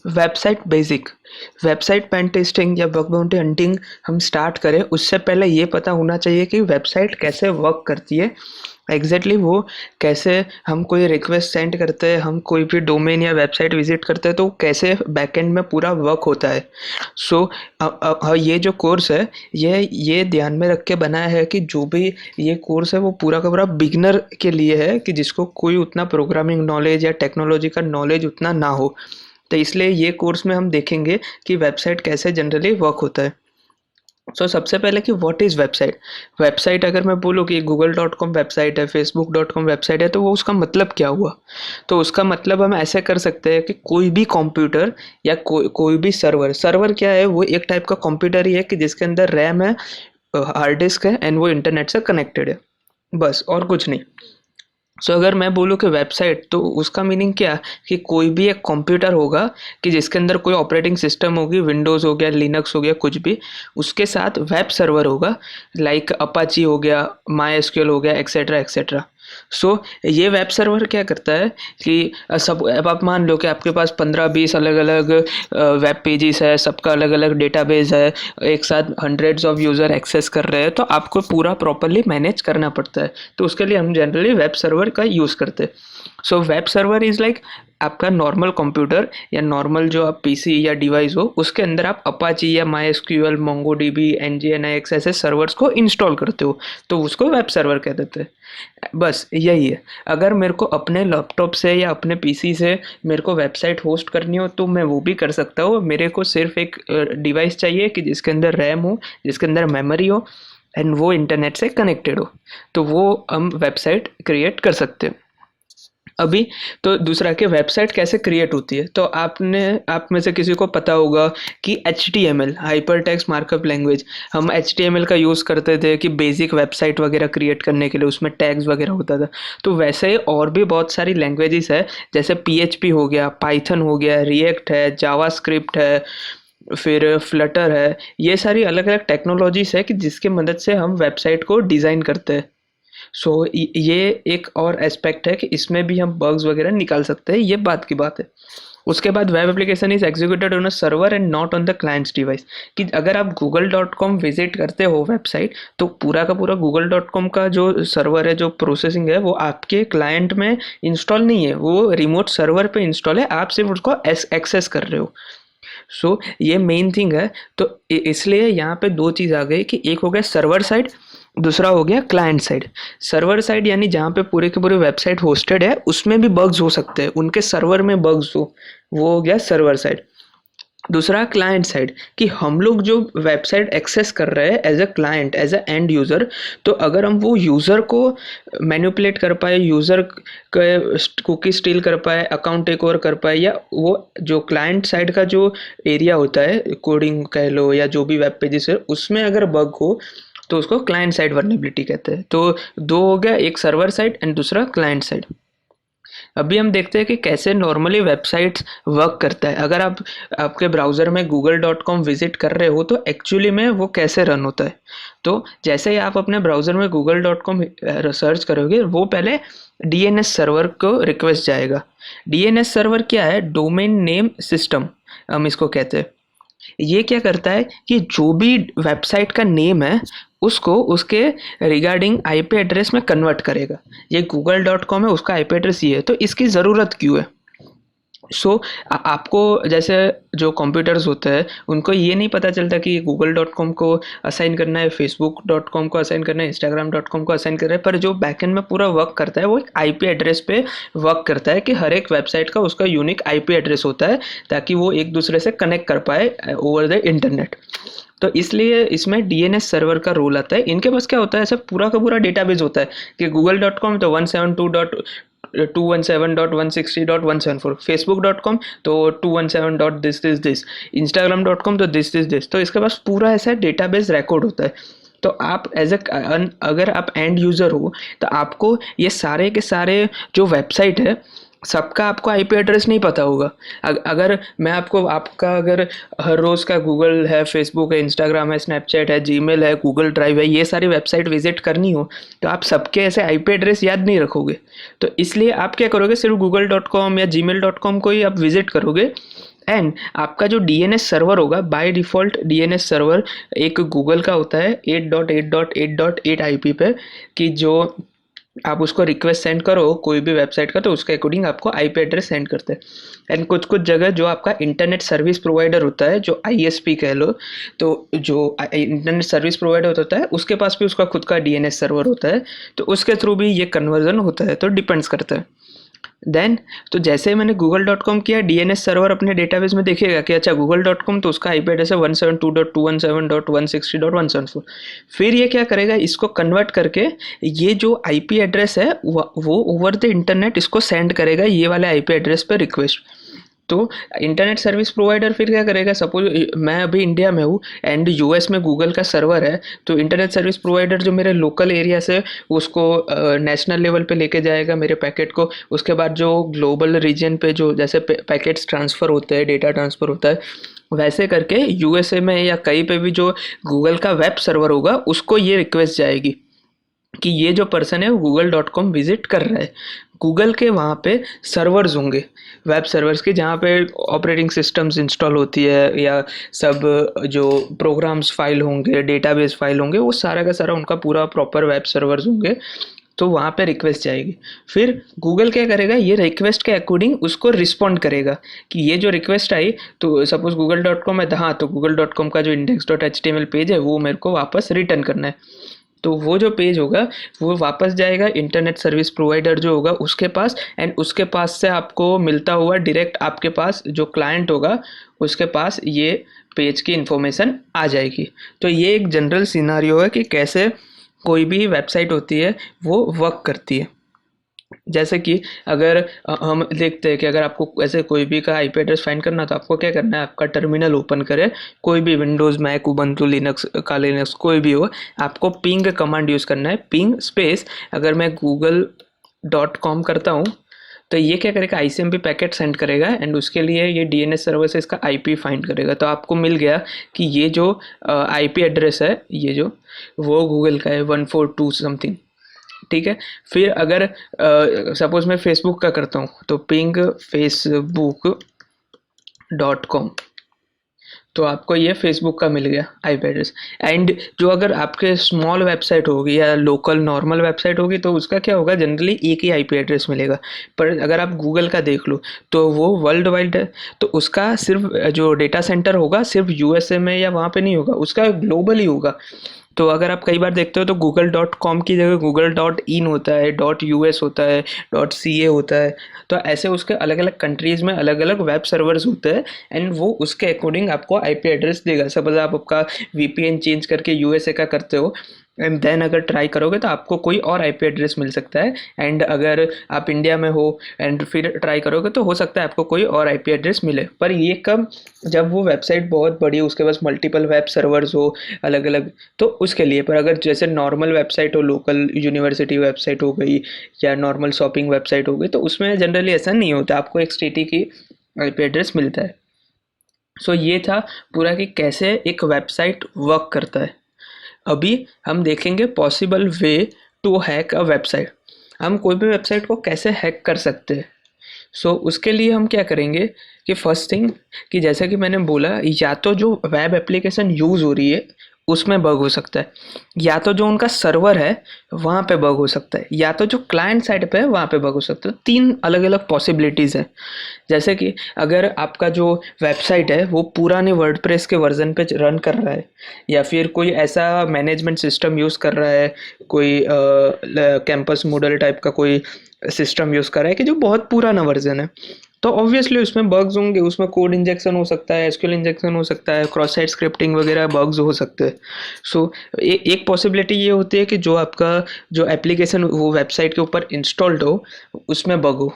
Website pen testing या bug bounty hunting हम start करें उससे पहले ये पता होना चाहिए कि वेबसाइट कैसे वर्क करती है। वो कैसे, हम कोई रिक्वेस्ट सेंड करते हैं, हम कोई भी डोमेन या वेबसाइट विजिट करते हैं तो कैसे बैकएंड में पूरा वर्क होता है। सो ये जो कोर्स है ये ध्यान में रख के बनाया है कि जो भी ये कोर्स है वो पूरा का पूरा बिगनर के लिए है, कि जिसको कोई उतना प्रोग्रामिंग नॉलेज या टेक्नोलॉजी का नॉलेज उतना ना हो। तो इसलिए ये कोर्स में हम देखेंगे कि वेबसाइट कैसे जनरली वर्क होता है। सबसे पहले कि व्हाट इज़ वेबसाइट। वेबसाइट अगर मैं बोलूँ कि google.com वेबसाइट है, facebook.com वेबसाइट है, तो वो उसका मतलब क्या हुआ। तो उसका मतलब हम ऐसे कर सकते हैं कि कोई भी कंप्यूटर या कोई भी सर्वर क्या है, वो एक टाइप का कंप्यूटर ही है कि जिसके अंदर रैम है, हार्ड डिस्क है एंड वो इंटरनेट से कनेक्टेड है, बस और कुछ नहीं। अगर मैं बोलूँ कि वेबसाइट, तो उसका मीनिंग क्या, कि कोई भी एक कंप्यूटर होगा कि जिसके अंदर कोई ऑपरेटिंग सिस्टम होगी, विंडोज़ हो गया, लिनक्स हो गया, कुछ भी, उसके साथ वेब सर्वर होगा, लाइक अपाची हो गया, माई एसक्यूएल हो गया, एक्सेट्रा एक्सेट्रा। ये वेब सर्वर क्या करता है कि सब, अब आप मान लो कि आपके पास 15-20 अलग अलग वेब पेजेस है, सबका अलग अलग डेटाबेस है, एक साथ हंड्रेड्स ऑफ यूज़र एक्सेस कर रहे हैं, तो आपको पूरा प्रॉपरली मैनेज करना पड़ता है। तो उसके लिए हम जनरली वेब सर्वर का यूज़ करते हैं। वेब सर्वर इज़ लाइक आपका नॉर्मल कंप्यूटर या नॉर्मल जो आप पीसी या डिवाइस हो, उसके अंदर आप अपाची या माई एसक्यूएल, मोंगोडीबी, एनजीएनआईएक्स ऐसे सर्वर्स को इंस्टॉल करते हो, तो उसको वेब सर्वर कह देते हैं। बस यही है। अगर मेरे को अपने लैपटॉप से या अपने पीसी से मेरे को वेबसाइट होस्ट करनी हो तो मैं वो भी कर सकता हूँ। मेरे को सिर्फ एक डिवाइस चाहिए कि जिसके अंदर रैम हो, जिसके अंदर मेमोरी हो एंड वो इंटरनेट से कनेक्टेड हो, तो वो हम वेबसाइट क्रिएट कर सकते हैं। अभी तो दूसरा कि वेबसाइट कैसे क्रिएट होती है, तो आप में से किसी को पता होगा कि HTML, hyper text markup language, हम HTML का यूज़ करते थे कि बेसिक वेबसाइट वगैरह क्रिएट करने के लिए, उसमें टैग्स वगैरह होता था। तो वैसे ही और भी बहुत सारी लैंग्वेजेस है, जैसे PHP हो गया, पाइथन हो गया, रिएक्ट है, जावास्क्रिप्ट है, फिर फ्लटर है। ये सारी अलग अलग टेक्नोलॉजीज है कि जिसकी मदद से हम वेबसाइट को डिज़ाइन करते हैं। ये एक और एस्पेक्ट है कि इसमें भी हम बग्स वगैरह निकाल सकते हैं, ये बात की बात है। उसके बाद web application is executed on a server and not on the clients device, कि अगर आप google.com विजिट करते हो वेबसाइट, तो पूरा का पूरा google.com का जो सर्वर है, जो प्रोसेसिंग है, वो आपके क्लाइंट में इंस्टॉल नहीं है, वो रिमोट सर्वर पे इंस्टॉल है, आप सिर्फ उसको एक्सेस कर रहे हो। ये मेन थिंग है। तो इसलिए यहाँ पे दो चीज़ आ गई कि एक हो गया सर्वर साइड, दूसरा हो गया क्लाइंट साइड। सर्वर साइड यानी जहाँ पे पूरे के पूरे वेबसाइट होस्टेड है, उसमें भी बग्स हो सकते हैं, उनके सर्वर में बग्स वो हो गया सर्वर साइड। दूसरा क्लाइंट साइड, कि हम लोग जो वेबसाइट एक्सेस कर रहे हैं as a client, as a end user, तो अगर हम वो यूज़र को मैनिपुलेट कर पाए, यूज़र कुकी स्टील कर पाए, अकाउंट टेक ओवर कर पाए, या वो जो क्लाइंट साइड का जो एरिया होता है, कोडिंग कह लो या जो भी वेब पेजेस है, उसमें अगर बग हो तो उसको क्लाइंट साइड वर्नेबिलिटी कहते हैं। तो दो हो गया, एक सर्वर साइड एंड दूसरा क्लाइंट साइड। अभी हम देखते हैं कि कैसे नॉर्मली वेबसाइट्स वर्क करता है। अगर आप आपके ब्राउज़र में google.com विजिट कर रहे हो तो एक्चुअली में वो कैसे रन होता है। तो जैसे ही आप अपने ब्राउज़र में google.com सर्च करोगे, वो पहले DNS सर्वर को रिक्वेस्ट जाएगा। DNS सर्वर क्या है? डोमेन नेम सिस्टम हम इसको कहते हैं। ये क्या करता है कि जो भी वेबसाइट का नेम है उसको उसके रिगार्डिंग आईपी एड्रेस में कन्वर्ट करेगा। ये google.com है, उसका आईपी एड्रेस ये है, तो इसकी ज़रूरत क्यों है। आपको जैसे जो कंप्यूटर्स होते हैं उनको ये नहीं पता चलता कि google.com को असाइन करना है, facebook.com को असाइन करना है, instagram.com को असाइन करना है, पर जो बैकएंड में पूरा वर्क करता है वो एक आईपी एड्रेस पे वर्क करता है, कि हर एक वेबसाइट का उसका यूनिक आईपी एड्रेस होता है, ताकि वो एक दूसरे से कनेक्ट कर पाए ओवर द इंटरनेट। तो इसलिए इसमें डीएनएस सर्वर का रोल आता है। इनके पास क्या होता है, ऐसा पूरा का पूरा डेटाबेस होता है कि google.com तो 172.217.160.174, facebook.com तो 217 डॉट दिस, instagram.com तो दिस, तो इसके पास पूरा ऐसा डेटाबेस रिकॉर्ड होता है। तो आप अगर आप एंड यूज़र हो तो आपको ये सारे के सारे जो वेबसाइट है सबका आपको आईपी एड्रेस नहीं पता होगा। अगर मैं आपको आपका अगर हर रोज़ का गूगल है, फेसबुक है, इंस्टाग्राम है, स्नैपचैट है, जीमेल है, गूगल ड्राइव है, ये सारी वेबसाइट विजिट करनी हो तो आप सबके ऐसे आईपी एड्रेस याद नहीं रखोगे। तो इसलिए आप क्या करोगे, सिर्फ google.com या gmail.com को ही आप विजिट करोगे एंड आपका जो डीएनएस सर्वर होगा, बाय डिफ़ॉल्ट डीएनएस सर्वर एक गूगल का होता है 8.8.8.8 आईपी पे, कि जो आप उसको रिक्वेस्ट सेंड करो कोई भी वेबसाइट का तो उसके अकॉर्डिंग आपको आईपी एड्रेस सेंड करते हैं। एंड कुछ कुछ जगह जो आपका इंटरनेट सर्विस प्रोवाइडर होता है, जो आईएसपी कह लो, तो जो इंटरनेट सर्विस प्रोवाइडर होता है उसके पास भी उसका खुद का डीएनएस सर्वर होता है, तो उसके थ्रू भी ये कन्वर्जन होता है, तो डिपेंड्स करता है। देन तो जैसे ही मैंने google.com किया, डीएनएस सर्वर अपने डेटाबेस में देखेगा कि अच्छा google.com तो उसका आईपी एड्रेस है 172.217.160.174। फिर ये क्या करेगा, इसको कन्वर्ट करके ये जो आईपी एड्रेस है वो ओवर द इंटरनेट इसको सेंड करेगा ये वाले आईपी एड्रेस पे रिक्वेस्ट। तो इंटरनेट सर्विस प्रोवाइडर फिर क्या करेगा, सपोज मैं अभी इंडिया में हूँ एंड यूएस में गूगल का सर्वर है, तो इंटरनेट सर्विस प्रोवाइडर जो मेरे लोकल एरिया से उसको नेशनल लेवल पे लेके जाएगा मेरे पैकेट को। उसके बाद जो ग्लोबल रीजन पे जो जैसे पैकेट्स ट्रांसफ़र होते हैं, डेटा ट्रांसफ़र होता है, वैसे करके यूएसए में या कहीं पे भी जो गूगल का वेब सर्वर होगा उसको ये रिक्वेस्ट जाएगी कि ये जो पर्सन है वो google.com विजिट कर रहा है। गूगल के वहाँ पे सर्वर्स होंगे, वेब सर्वर्स के, जहाँ पे ऑपरेटिंग सिस्टम्स इंस्टॉल होती है या सब जो प्रोग्राम्स फाइल होंगे, डेटाबेस फाइल होंगे, वो सारा का सारा उनका पूरा प्रॉपर वेब सर्वर्स होंगे। तो वहाँ पे रिक्वेस्ट जाएगी। फिर गूगल क्या करेगा, ये रिक्वेस्ट के अकॉर्डिंग उसको रिस्पॉन्ड करेगा कि ये जो रिक्वेस्ट आई, तो सपोज google.com है, हाँ तो google.com का जो index.html पेज है वो मेरे को वापस रिटर्न करना है। तो वो जो पेज होगा वो वापस जाएगा इंटरनेट सर्विस प्रोवाइडर जो होगा उसके पास, एंड उसके पास से आपको मिलता हुआ डायरेक्ट आपके पास जो क्लाइंट होगा उसके पास ये पेज की इन्फॉर्मेशन आ जाएगी। तो ये एक जनरल सिनारियो है कि कैसे कोई भी वेबसाइट होती है वो वर्क करती है। जैसे कि अगर हम देखते हैं कि अगर आपको ऐसे कोई भी का आईपी एड्रेस फाइंड करना, तो आपको क्या करना है, आपका टर्मिनल ओपन करें, कोई भी विंडोज़, मैक, उबंटू, लिनक्स का लिनक्स कोई भी हो, आपको पिंग कमांड यूज़ करना है, पिंग स्पेस। अगर मैं google.com करता हूँ तो ये क्या करेगा, आईसीएमपी पैकेट सेंड करेगा एंड उसके लिए ये डीएनएस सर्वर से इसका आईपी फाइंड करेगा। तो आपको मिल गया कि ये जो आईपी एड्रेस है ये जो वो गूगल का है 142 समथिंग, ठीक है। फिर अगर सपोज मैं फेसबुक का करता हूँ तो पिंग facebook.com, तो आपको ये फेसबुक का मिल गया आईपी एड्रेस। एंड जो अगर आपके स्मॉल वेबसाइट होगी या लोकल नॉर्मल वेबसाइट होगी तो उसका क्या होगा, जनरली एक ही आईपी एड्रेस मिलेगा। पर अगर आप गूगल का देख लो तो वो वर्ल्ड वाइड है, तो उसका सिर्फ जो डेटा सेंटर होगा सिर्फ यूएसए में या वहाँ पे नहीं होगा, उसका ग्लोबल ही होगा। तो अगर आप कई बार देखते हो तो google.com की जगह google.in होता है, .us होता है, .ca होता है। तो ऐसे उसके अलग अलग कंट्रीज़ में अलग अलग वेब सर्वर्स होते हैं एंड वो उसके अकॉर्डिंग आपको आईपी एड्रेस देगा। सपोज आप आपका वीपीएन चेंज करके यूएसए का करते हो एंड देन अगर ट्राई करोगे तो आपको कोई और आईपी एड्रेस मिल सकता है। एंड अगर आप इंडिया में हो एंड फिर ट्राई करोगे तो हो सकता है आपको कोई और आईपी एड्रेस मिले। पर ये कब, जब वो वेबसाइट बहुत बड़ी हो, उसके पास मल्टीपल वेब सर्वर्स हो अलग अलग, तो उसके लिए। पर अगर जैसे नॉर्मल वेबसाइट हो, लोकल यूनिवर्सिटी वेबसाइट हो गई या नॉर्मल शॉपिंग वेबसाइट हो गई, तो उसमें जनरली ऐसा नहीं होता, आपको एक स्टेट की आईपी एड्रेस मिलता है। सो ये था पूरा कि कैसे एक वेबसाइट वर्क करता है। अभी हम देखेंगे possible way to hack a website, हम कोई भी वेबसाइट को कैसे हैक कर सकते हैं। सो उसके लिए हम क्या करेंगे कि फर्स्ट थिंग, कि जैसा कि मैंने बोला, या तो जो वेब एप्लीकेशन यूज़ हो रही है उसमें बग हो सकता है, या तो जो उनका सर्वर है वहाँ पे बग हो सकता है, या तो जो क्लाइंट साइड पे है वहाँ पे बग हो सकता है। तीन अलग अलग पॉसिबिलिटीज़ हैं। जैसे कि अगर आपका जो वेबसाइट है वो पुराने वर्डप्रेस के वर्जन पे रन कर रहा है, या फिर कोई ऐसा मैनेजमेंट सिस्टम यूज़ कर रहा है, कोई कैंपस मॉडल टाइप का कोई सिस्टम यूज़ कर रहा है कि जो बहुत पुराना वर्जन है, तो ऑब्वियसली उसमें बग्स होंगे, उसमें कोड इंजेक्शन हो सकता है, एसक्यूएल इंजेक्शन हो सकता है, क्रॉस साइट स्क्रिप्टिंग वगैरह बग्स हो सकते हैं। सो एक पॉसिबिलिटी ये होती है कि जो आपका जो एप्लीकेशन वो वेबसाइट के ऊपर इंस्टॉल्ड हो उसमें बग हो।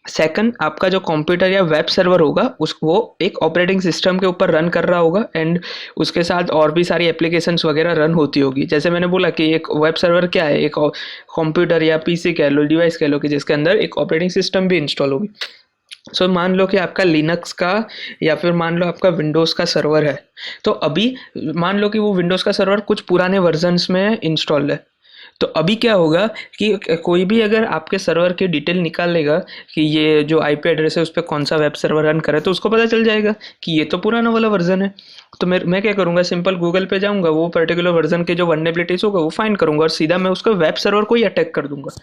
सेकंड, आपका जो कंप्यूटर या वेब सर्वर होगा उस वो एक ऑपरेटिंग सिस्टम के ऊपर रन कर रहा होगा एंड उसके साथ और भी सारी एप्लीकेशंस वगैरह रन होती होगी। जैसे मैंने बोला कि एक वेब सर्वर क्या है, एक कंप्यूटर या पीसी कह लो, डिवाइस कह लो, कि जिसके अंदर एक ऑपरेटिंग सिस्टम भी इंस्टॉल होगी। सो मान लो कि आपका लिनक्स का या फिर मान लो आपका विंडोज़ का सर्वर है, तो अभी मान लो कि वो विंडोज़ का सर्वर कुछ पुराने वर्जन्स में इंस्टॉल्ड है, तो अभी क्या होगा कि कोई भी अगर आपके सर्वर की डिटेल निकाल लेगा कि ये जो आईपी एड्रेस है उस पर कौन सा वेब सर्वर रन करे, तो उसको पता चल जाएगा कि ये तो पुराना वाला वर्जन है। तो मैं क्या करूँगा, सिंपल गूगल पे जाऊँगा, वो पर्टिकुलर वर्जन के जो वल्नरेबिलिटीज होगा वो फाइंड करूँगा और सीधा मैं उसको वेब सर्वर को ही अटैक कर दूंगा।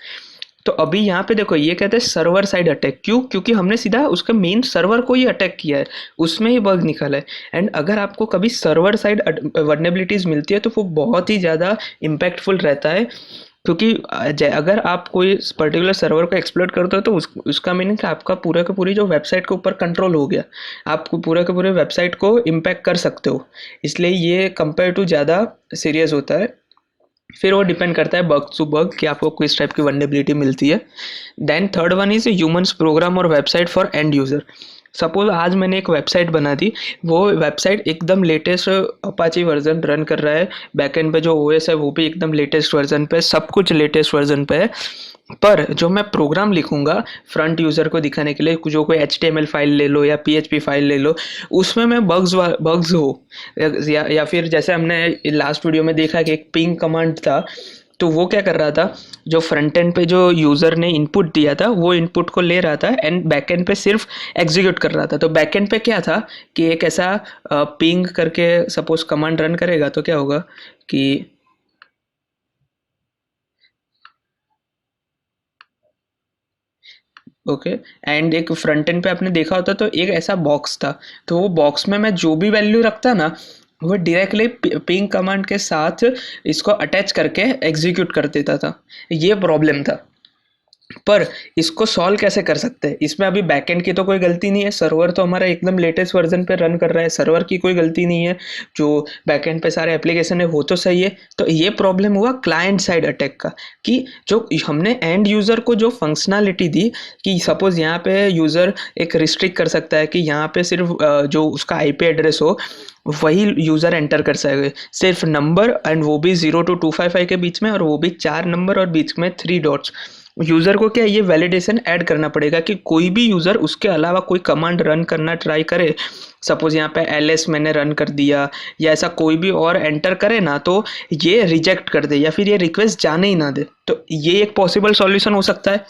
तो अभी यहाँ पे देखो ये कहते हैं सर्वर साइड अटैक, क्यों? क्योंकि हमने सीधा उसका मेन सर्वर को ही अटैक किया है, उसमें ही बग निकाला है। एंड अगर आपको कभी सर्वर साइड वर्नेबिलिटीज मिलती है तो वो बहुत ही ज़्यादा इम्पैक्टफुल रहता है, क्योंकि अगर आप कोई पर्टिकुलर सर्वर को एक्सप्लोर करते हो तो उसका मीनिंग कि आपका पूरा का पूरी जो वेबसाइट के ऊपर कंट्रोल हो गया, आप पूरे के पूरे वेबसाइट को इम्पैक्ट कर सकते हो। इसलिए ये कंपेयर टू ज़्यादा सीरियस होता है। फिर वो डिपेंड करता है बग टू बग कि आपको किस टाइप की वल्नरेबिलिटी मिलती है। Then third one is humans program और website for end user. Suppose आज मैंने एक वेबसाइट बना दी, वो वेबसाइट एकदम लेटेस्ट अपाची वर्जन रन कर रहा है, बैकएंड पे जो ओएस है वो भी एकदम लेटेस्ट वर्जन पे, सब कुछ लेटेस्ट वर्जन पे है। पर जो मैं प्रोग्राम लिखूंगा फ्रंट यूज़र को दिखाने के लिए, जो कोई HTML फाइल ले लो या PHP फाइल ले लो, उसमें मैं बग्स हो या फिर जैसे हमने लास्ट वीडियो में देखा कि एक पिंग कमांड था, तो वो क्या कर रहा था, जो फ्रंट एंड पे जो यूज़र ने इनपुट दिया था वो इनपुट को ले रहा था एंड बैक एंड पे सिर्फ एग्जीक्यूट कर रहा था। तो बैक एंड पे क्या था कि एक ऐसा पिंग करके सपोज कमांड रन करेगा तो क्या होगा कि ओके, एंड एक फ्रंट एंड पे आपने देखा होता तो एक ऐसा बॉक्स था, तो वो बॉक्स में मैं जो भी वैल्यू रखता ना वो डायरेक्टली पिंग कमांड के साथ इसको अटैच करके एग्जीक्यूट कर देता था। ये प्रॉब्लम था। पर इसको सॉल्व कैसे कर सकते हैं? इसमें अभी बैकएंड की तो कोई गलती नहीं है, सर्वर तो हमारा एकदम लेटेस्ट वर्जन पे रन कर रहा है, सर्वर की कोई गलती नहीं है, जो बैकएंड पे सारे एप्लीकेशन है वो तो सही है। तो ये प्रॉब्लम हुआ क्लाइंट साइड अटैक का, कि जो हमने एंड यूज़र को जो फंक्शनैलिटी दी कि सपोज यहाँ पे यूज़र एक रिस्ट्रिक्ट कर सकता है कि यहाँ पे सिर्फ जो उसका आईपी एड्रेस हो वही यूज़र एंटर कर सके, सिर्फ नंबर, एंड वो भी 0 to 255 के बीच में, और वो भी 4 नंबर और बीच में 3 डॉट्स। यूज़र को क्या ये वैलिडेशन ऐड करना पड़ेगा कि कोई भी यूज़र उसके अलावा कोई कमांड रन करना ट्राई करे, सपोज यहाँ पे ls मैंने रन कर दिया या ऐसा कोई भी और एंटर करे ना, तो ये रिजेक्ट कर दे या फिर ये रिक्वेस्ट जाने ही ना दे। तो ये एक पॉसिबल सॉल्यूशन हो सकता है।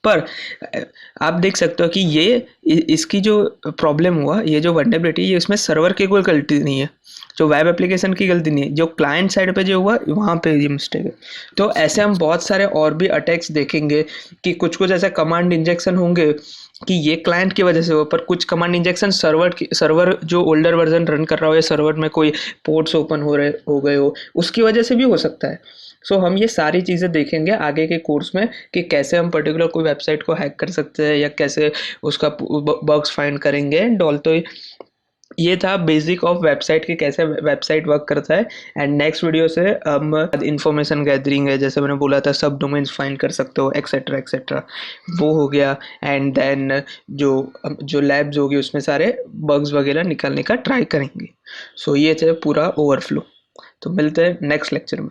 पर आप देख सकते हो कि ये इसकी जो प्रॉब्लम हुआ, ये जो वल्नरेबिलिटी, ये इसमें सर्वर की कोई गलती नहीं है, जो वेब एप्लीकेशन की गलती नहीं है, जो क्लाइंट साइड पे जो हुआ वहाँ पे ये मिस्टेक है। तो ऐसे हम बहुत सारे और भी अटैक्स देखेंगे कि कुछ कुछ ऐसे कमांड इंजेक्शन होंगे कि ये क्लाइंट की वजह से हो, पर कुछ कमांड इंजेक्शन सर्वर जो ओल्डर वर्जन रन कर रहा हो या सर्वर में कोई पोर्ट्स ओपन हो गए हो उसकी वजह से भी हो सकता है। सो हम ये सारी चीज़ें देखेंगे आगे के कोर्स में कि कैसे हम पर्टिकुलर कोई वेबसाइट को हैक कर सकते हैं या कैसे उसका बग्स फाइंड करेंगे एंड ऑल। तो ये था बेसिक ऑफ वेबसाइट कि कैसे वेबसाइट वर्क करता है। एंड नेक्स्ट वीडियो से हम इंफॉर्मेशन गैदरिंग है, जैसे मैंने बोला था सब डोमेन्स फाइंड कर सकते हो एक्सेट्रा एक्सेट्रा, वो हो गया। एंड देन जो जो लैब्स होगी उसमें सारे बग्स वगैरह निकालने का ट्राई करेंगे। सो ये थे पूरा ओवरफ्लो। तो मिलते हैं नेक्स्ट लेक्चर में।